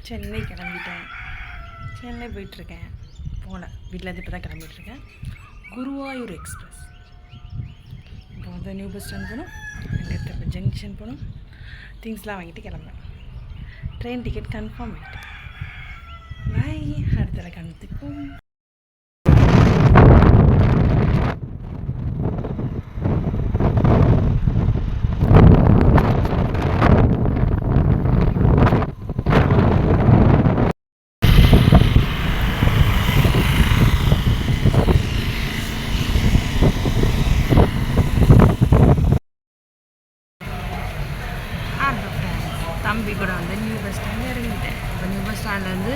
சென்னை கிளம்பிட்டேன். சென்னை போயிட்டுருக்கேன். போகல, வீட்டிலேருந்து இப்போ தான் கிளம்பிட்டுருக்கேன். குருவாயூர் எக்ஸ்பிரஸ். இப்போ வந்து நியூ பஸ் ஸ்டாண்ட் போகணும், அங்கே ஜங்ஷன் போகணும், திங்ஸ்லாம் வாங்கிட்டு கிளம்புறேன். ட்ரெயின் டிக்கெட் கன்ஃபார்ம் ஆகிட்டு பாய். அடுத்த கண்டுப்போம். தம்பி கூட வந்து நியூ பஸ் ஸ்டாண்ட் இறங்கிட்டேன். இப்போ நியூ பஸ் ஸ்டாண்ட்லேருந்து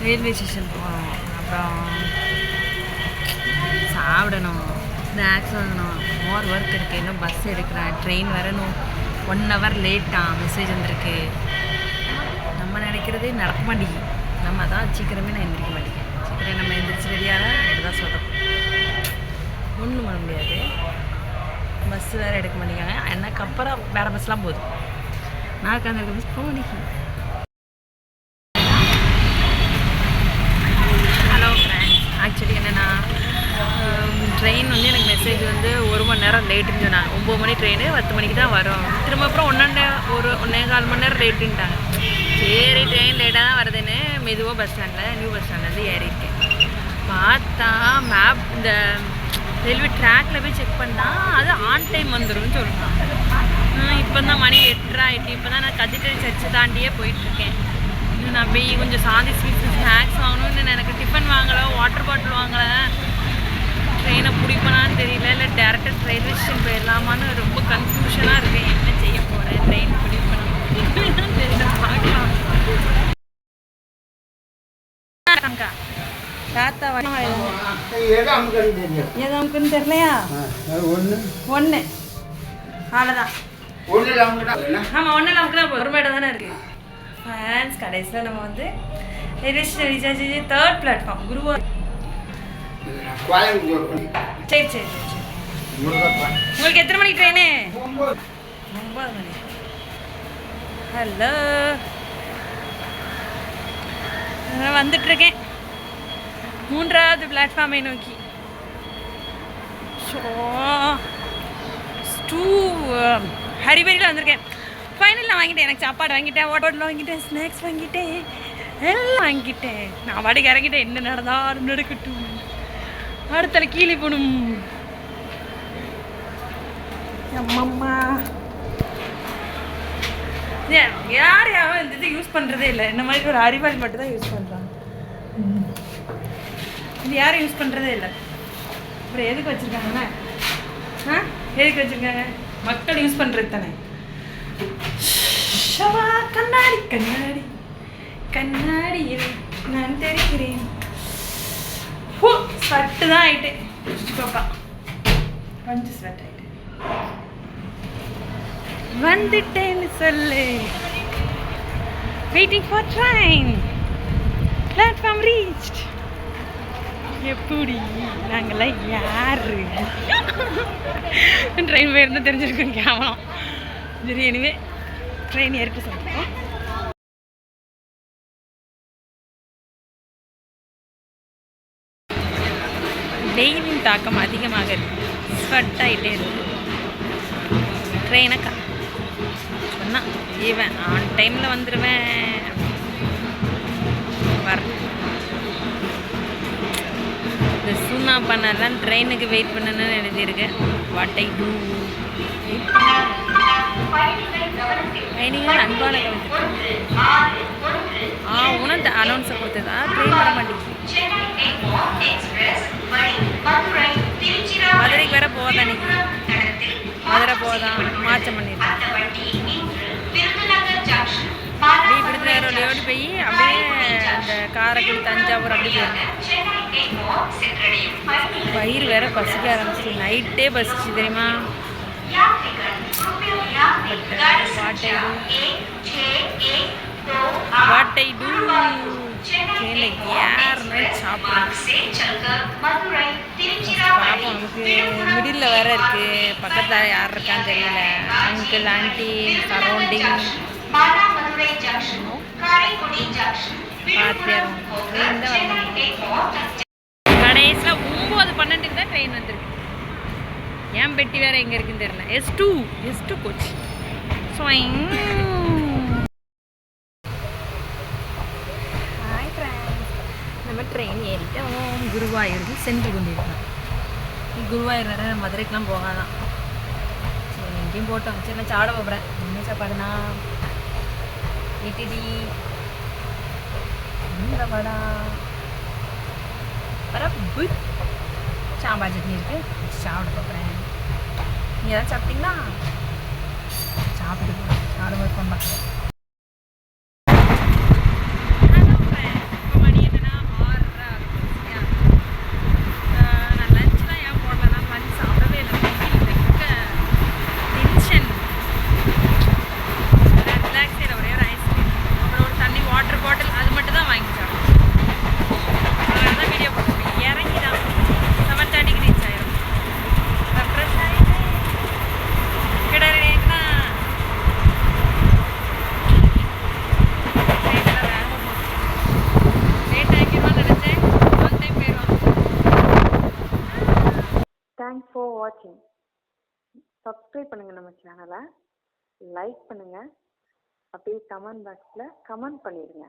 ரயில்வே ஸ்டேஷன் போகணும். அப்புறம் சாப்பிடணும், ஸ்நாக்ஸ் வாங்கணும், மோர் ஒர்க் இருக்குது. இன்னும் பஸ் எடுக்கிறேன், ட்ரெயின் வரணும். 1 hour லேட்டாக மெசேஜ் வந்திருக்கு. நம்ம நினைக்கிறதே நடக்க மாட்டேங்குது. நம்ம தான் சீக்கிரமே நான் எந்திரிக்க மாட்டேங்கிறேன். சீக்கிரம் நம்ம எந்திரிச்சு ரெடியாக அப்படி தான் சொல்கிறோம். ஒன்றும் பண்ண முடியாது. பஸ்ஸு வேறு எடுக்க மாட்டேங்காங்க. எனக்கு அப்புறம் வேறு பஸ்லாம் போகுது. நான் உட்காந்துருக்க பஸ் போக மாட்டேங்குது. ஹலோ ஃப்ரெண்ட்ஸ், ஆக்சுவலி என்னென்னா ட்ரெயின் வந்து எனக்கு மெசேஜ் வந்து 1 மணி நேரம் லேட்டுன்னு சொன்னாங்க. 9 மணி ட்ரெயின் 10 மணிக்கு தான் வரும். திரும்ப அப்புறம் 1.25 மணி நேரம் லேட்டுன்ட்டாங்க. சரி, ட்ரெயின் லேட்டாக தான் வருதுன்னு மெதுவாக பஸ் ஸ்டாண்டில் நியூ பஸ் ஸ்டாண்ட்லேருந்து ஏறியிருக்கேன். பார்த்தா மேப் இந்த ரயில்வே ட்ராக்கில் போய் செக் பண்ணால் அது ஆன் டைம் வந்துடும் சொல்கிறான். இப்போ தான் மணி 8:30 ஆகிட்டு. இப்போ தான் நான் கத்திட்டரி சர்ச்சு தாண்டியே போயிட்டுருக்கேன். இன்னும் நான் போய் கொஞ்சம் சாந்தி ஸ்வீட்ஸ் ஸ்நாக்ஸ் வாங்கணும். இன்னும் எனக்கு டிஃபன் வாங்கலை, வாட்டர் பாட்டில் வாங்கலை. ட்ரெயினை பிடிப்பனான்னு தெரியல, இல்லை டேரெக்டாக ரயில்வே ஸ்டேஷன் போயிடலாமான்னு ரொம்ப கன்ஃபியூஷனாக இருக்கேன். என்ன செய்ய போகிறேன், ட்ரெயின் பிடிப்பேன் தெரியல, பார்க்கலாம். தாத்தா எது அமுக்குன்னு தெரியலையா? ஒன்று அவ்வளோதான். ஆமாம், ஒன்றில் அமுக்குனா பொறுமையிட தானே இருக்குது. ஃபேன்ஸ் கடைசியில் நம்ம வந்து ரயில்வே ஸ்டேஷன் ரீச் ஆச்சு. 3rd platform Guruvayur. சரி சரி சரி. உங்களுக்கு எத்தனை மணிக்கு ட்ரெயினு? 9 மணி. ஹலோ, வந்துட்டுருக்கேன் 3வது பிளாட்ஃபார்மை நோக்கி. ஸோ ஹரிபரியில் வந்திருக்கேன். ஃபைனல் நான் வாங்கிட்டேன். எனக்கு சாப்பாடு வாங்கிட்டேன், வாட்டர் பாட்டில் வாங்கிட்டேன், ஸ்நாக்ஸ் வாங்கிட்டேன், எல்லாம் வாங்கிட்டேன். நான் வாடகை இறங்கிட்டேன். என்ன நடந்தாலும் நடக்கட்டும், அடுத்த கீழே போகணும். அம்மம்மா, யார் யாரும் இந்த இது யூஸ் பண்ணுறதே இல்லை. இந்த மாதிரி ஒரு அறிவாளி மட்டும் தான் யூஸ் பண்ணுறாங்க. இது யாரும் யூஸ் பண்ணுறதே இல்லை. அப்புறம் எதுக்கு வச்சுருக்காங்கண்ணா? எதுக்கு வச்சுருக்காங்க? மக்கள் யூஸ் பண்ணுறது தானே. கண்ணாடி கண்ணாடி கண்ணாடியில் நான் தெரிகிறேன். ஸ்வெட்டு தான் ஆகிட்டேன். பாப்பா கொஞ்சம் ஸ்வெட் ஆகிட்டேன். வந்துட்டேன்னு சொல்லு. Waiting for train, platform reached. எப்படி நாங்களாம் யாரு? ட்ரெயின் போயிருந்தால் தெரிஞ்சிருக்கோம் கேவலம். சரி, எனிவே ட்ரெயின் ஏறிட்டு சொல்லிட்டோம். வெயிலின் தாக்கம் அதிகமாக இருக்குது. ஸ்வெட் ஆகிட்டே இருக்கு. ட்ரெயினை சொன்னான் இவன் ஆன் டைமில் வந்துடுவேன். வர இந்த சுண்ணா பண்ணலாம் ட்ரெயினுக்கு வெயிட் பண்ணணும்னு எழுதியிருக்கேன். What I do. நீங்கள் அன்பான உனக்கு அனௌன்ஸை கொடுத்ததா ட்ரெயின் வர மாட்டேங்குது. மதுரைக்கு வேற போதா, இன்னைக்கு மதுரை போதான் மாற்றம் பண்ணியிருக்கேன். அப்படியே விருதுநகரோடையோடு போய் அப்படியே அந்த காரைக்குடி தஞ்சாவூர் அப்படி போயிருந்தேன். வயிறு வேற பசிக்க ஆரம்பிச்சு. நைட்டே பசிச்சு தெரியுமா? What I do. ட்ரெயினில் யாருன்னு சாப்பிடணும். பாப்போம், நமக்கு மிடில் வேறு இருக்குது. பக்கத்தில் யார் இருக்கான்னு தெரியல. அங்கிள் ஆண்டி சரௌண்டிங் பார்த்தியாரும் ட்ரெயின் தான் வரணும். கடைசியில் 9:12 தான் ட்ரெயின் வந்துருக்கு. ஏன் பெட்டி வேறு எங்கே இருக்குன்னு தெரியல. S two coach. Hi friends, நம்ம ட்ரெயின் ஏறிட்டோம். குருவாயூருக்கு சென்று கொண்டிருக்கோம். குருவாயூர் வேறு மதுரைக்கெலாம் போகாதான். சரி எங்கேயும் போட்டோம். சரி நான் சாப்பிட போகிறேன். என்ன சாப்பாடுனா இட்லி, இந்த வடை, பரப்பு, சாம்பார் சட்னி இருக்குது. சாப்பிட போகிறேன். நீங்கள் ஏதாவது சாப்பிட்டீங்களா? சாப்பிட்டு சாப்பிடும்போது ஃபோன் பார்க்குறேன். தேங்க்ஸ் ஃபார் வாட்சிங். சப்ஸ்கிரைப் பண்ணுங்கள் நம்ம சேனலை, லைக் பண்ணுங்கள், அப்படியே கமெண்ட் பாக்ஸில் கமெண்ட் பண்ணிடுங்க.